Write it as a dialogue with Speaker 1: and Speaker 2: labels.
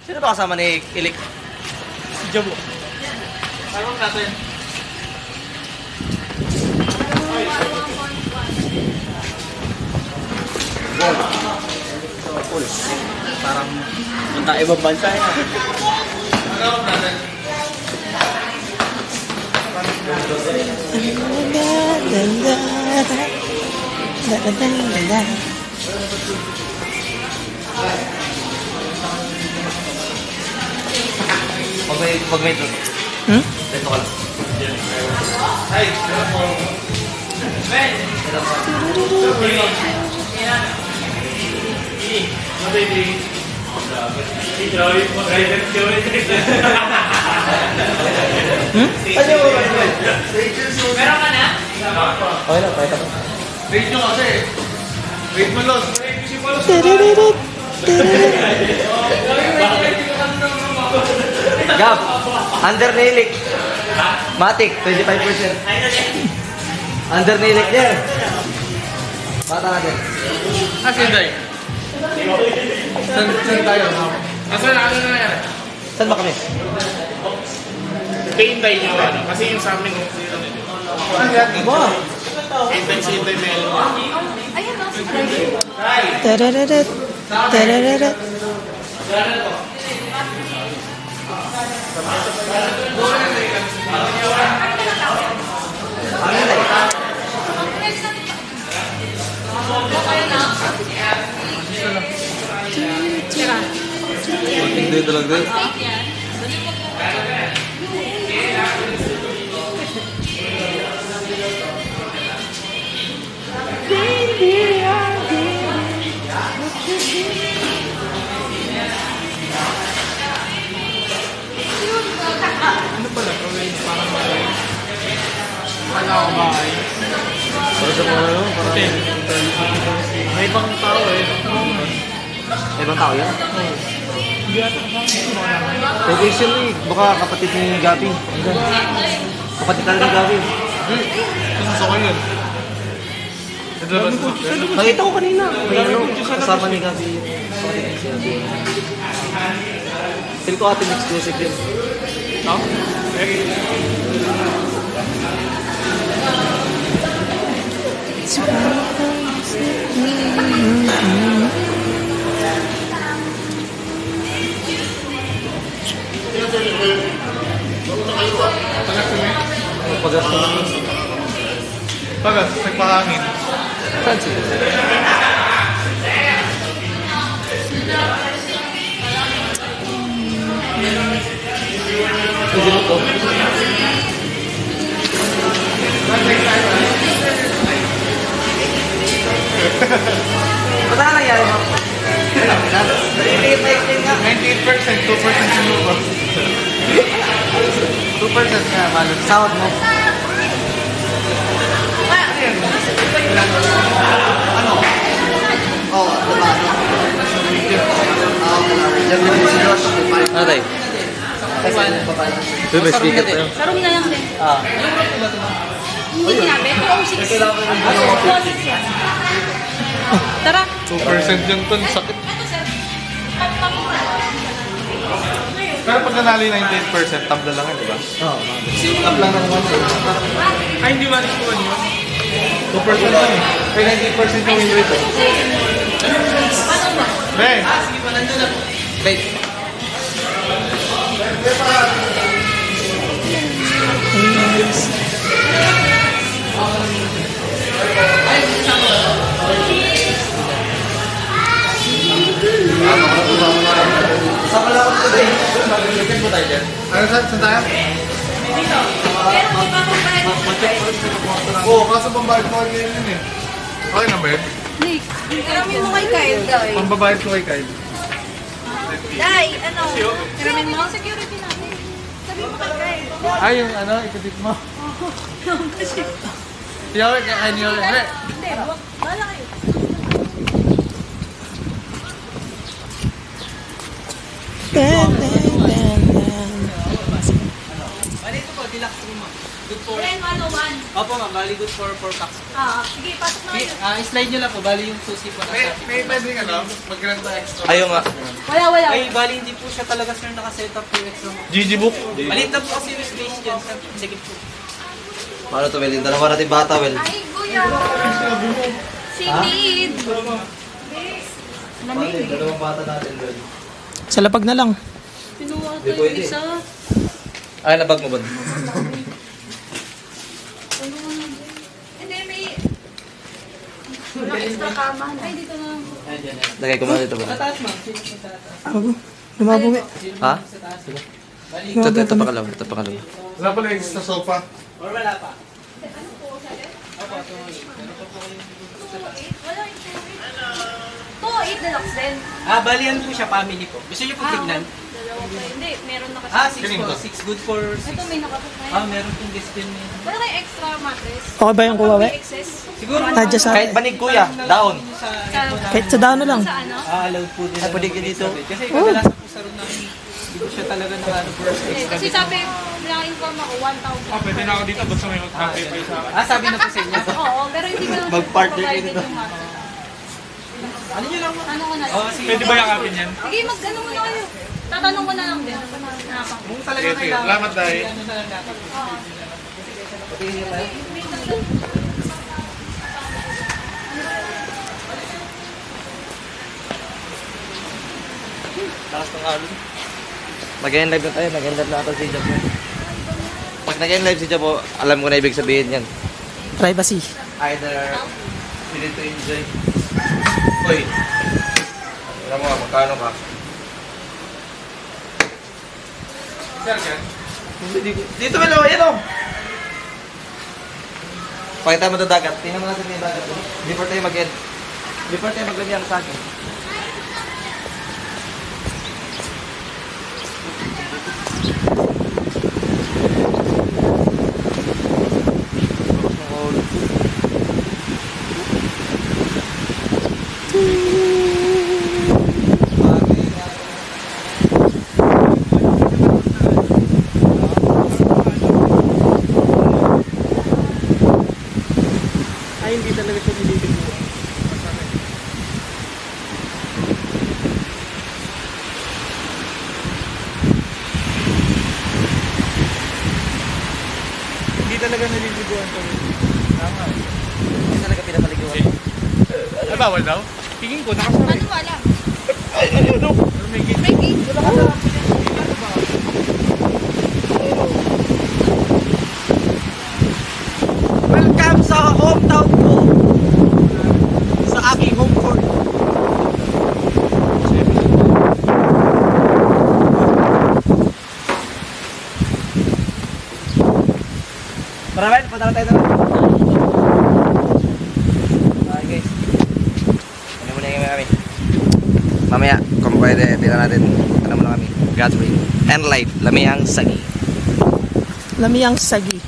Speaker 1: Sino ba kasama ni Ilik?
Speaker 2: Si Jabo. Parang natin.
Speaker 1: Cool. Parang punta ibang bansa yan.
Speaker 2: Parang natin.
Speaker 1: Pag may ito. Ito ka lang.
Speaker 2: Ay, Ben! Meron ka na?
Speaker 1: Okay lang, kahit ako.
Speaker 2: Wait nyo kasi. Wait mo lang.
Speaker 1: Gab, under ni Ilik. Matic, 25%. Under ni Ilik niya. Bata natin.
Speaker 2: Kasi hindi. Saan tayo? Ano na yan?
Speaker 1: Saan ba kami?
Speaker 2: Hintay nyo ano? Kasi yung sa amin ano yan?
Speaker 1: Ba?
Speaker 2: Hintay si Hintay Melo.
Speaker 3: Ayun, no? Surprise.
Speaker 4: Tarararat. Tarararat.
Speaker 1: Ano yun eh? Hindi talaga.
Speaker 2: Ano pala? Parang wala akong bahay.
Speaker 1: Para sa mga ano?
Speaker 2: Hotel. May ibang tao eh.
Speaker 1: Ibang tao yan?
Speaker 2: Hindi ata kasama.
Speaker 1: Vacation eh. Baka kapatid ni Gabi. Kapatid talaga ni Gabi.
Speaker 2: Gusto ko yun.
Speaker 1: Nakita ko kanina. May ano, kasama ni Gabi. Kapatid ni Gabi. Feel ko ating exclusive yun.
Speaker 2: No?
Speaker 1: Pag-gasto na.
Speaker 2: Pagas, nagpahangin.
Speaker 1: Saan siya? Pwede ko. Ba't na nangyari mo? Nag-explain nga.
Speaker 2: 98%, 2% sinubo.
Speaker 1: 2% nga, malos. Sahod mo. Ano? Oo, diba? Ano tayo? Ito ba speaker tayo?
Speaker 3: Sarong na lang din.
Speaker 1: Ah.
Speaker 3: Hindi sinabi. 206. 206 yan. Tara.
Speaker 2: 2% yun ton, sakit.
Speaker 3: Ano, sir?
Speaker 2: Pero pag nanalo yung 98%, tabla lang yun, di ba?
Speaker 1: Oo. Tap lang naman.
Speaker 2: Ay, hindi ba nito yun? 2% lang eh. Kaya 98% yung win rate eh.
Speaker 3: Paano ba?
Speaker 2: Ben!
Speaker 1: Wait. Sama lang ako today. Mag-weekend mo tayo dyan.
Speaker 2: Ano saan tayo?
Speaker 3: Pero may bagong bayad.
Speaker 2: Oo, kaso pambayad ko kay Kyle yun eh. Okay na ba yun?
Speaker 3: Nick, kiramin mo kay Kyle, Day.
Speaker 2: Pambabayad ko kay Kyle.
Speaker 3: Day, ano? Kiramin mo? Security natin. Sabi mo kay Kyle.
Speaker 2: Ay, yung ano, ipatid mo.
Speaker 3: Kasi,
Speaker 2: Yawe, kaya niyo rin.
Speaker 3: hindi, bahala kayo.
Speaker 4: Bam, bam, bam, bam.
Speaker 1: Ano ito po, deluxe room.
Speaker 2: good for...
Speaker 3: Then 101.
Speaker 2: Opo ma'am, bali good for 4 packs.
Speaker 3: Sige, pasok na kayo.
Speaker 2: Slide nyo lang po, bali yung susi po na sa akin.
Speaker 5: May pwede ka no? Mag-grant na extra.
Speaker 1: Ayaw nga.
Speaker 3: Wala.
Speaker 2: Ay, bali hindi po siya talaga sir nakaset up yung extra mo.
Speaker 1: GG book.
Speaker 2: Maliit na po kasi yung space dyan sir. Sige po.
Speaker 1: Paano to, Well? Yung dalawa natin bata, Well.
Speaker 3: Ay, kuya. Si Tid.
Speaker 1: Paano yung dalawang bata natin, Well?
Speaker 4: Sa lapag na lang.
Speaker 3: Pinuha
Speaker 1: Hindi pwede. Ay, nabag mo ba?
Speaker 3: Hindi, may... Walang extra kama. Ay, dito na.
Speaker 1: Lagay ko muna dito ba?
Speaker 2: Sa taas ma'am, sino sa taas?
Speaker 4: Bago. Lumabuwi.
Speaker 1: Ha?
Speaker 2: Sa taas. Bali,
Speaker 1: Ito pakalawa. Ito pakalawa.
Speaker 5: Wala pala extra sofa.
Speaker 2: or wala pa.
Speaker 3: Wala yung 208 deluxe din.
Speaker 2: Bali yan po siya, family po. Gusto niyo po tignan?
Speaker 3: Dalawa pa. Hindi, meron na kasi.
Speaker 2: 6 po. 6 good for 6.
Speaker 3: Ito may nakapot na yun.
Speaker 2: Meron pong guest din.
Speaker 3: Wala kayong extra mattress.
Speaker 4: Okay ba yung kuha, we?
Speaker 3: May excess.
Speaker 2: Siguro
Speaker 4: Adjust sa
Speaker 1: Kahit banig, kuya. Daon.
Speaker 3: Sa,
Speaker 4: Kahit sa daan na lang.
Speaker 3: sa ano?
Speaker 2: allowed po din.
Speaker 1: Ay, pwede ka dito.
Speaker 2: Kasi kadalasan po sa room namin, hindi po siya talaga nakano for extra.
Speaker 3: Kasi sabi, na-inform ako, 1,000.
Speaker 5: Pwede na ako dito. Basta may mag-pay sa akin.
Speaker 2: Sabi na po sa inyo.
Speaker 3: Oo, pero hindi ko lang
Speaker 1: Mag-partner kayo
Speaker 3: provided
Speaker 1: dito.
Speaker 3: yung mattress.
Speaker 2: Ano nyo lang?
Speaker 3: Ano ko na lang.
Speaker 2: Sige.
Speaker 5: Pwede ba yakapin yan?
Speaker 3: Sige, mag-ano muna kayo. Tatanong ko na lang din. Nakapang.
Speaker 2: Kung talaga
Speaker 5: Sige, sige.
Speaker 2: kailangan.
Speaker 5: Salamat, Day.
Speaker 2: Ano na lang dapat.
Speaker 1: Takas ng alon. Mag-end live na tayo. Mag-end live na ata si Japo. Pag nag-end live si Japo, alam ko na ibig sabihin yan.
Speaker 4: Privacy.
Speaker 1: Either you need to enjoy. Uy. Alam mo nga, magkano ka?
Speaker 5: Sir, yan.
Speaker 1: Dito Melo, yan o! Pakita mo ito dagat. Tingnan mo natin yung dagat. Before tayo mag-end. Before tayo mag-end sa akin.
Speaker 2: Ay, hindi talaga siya nililigo. Hindi talaga naliliguan ko. Tama.
Speaker 1: Hindi talaga pinapaliguan.
Speaker 5: Ay, bawal daw? Tingin ko, nakasabi.
Speaker 3: Ano wala?
Speaker 5: Pero may gate.
Speaker 3: May gate.
Speaker 1: Welcome sa hometown ko! Sa aking home court. Tara, Ben. Punta na tayo doon. Okay, guys. Ano muna yung kami? Mamaya, kung pwede, tingnan natin. Ano muna kami? Gathering. And live. Lamihang Sagi.
Speaker 4: Lamiyang sagi.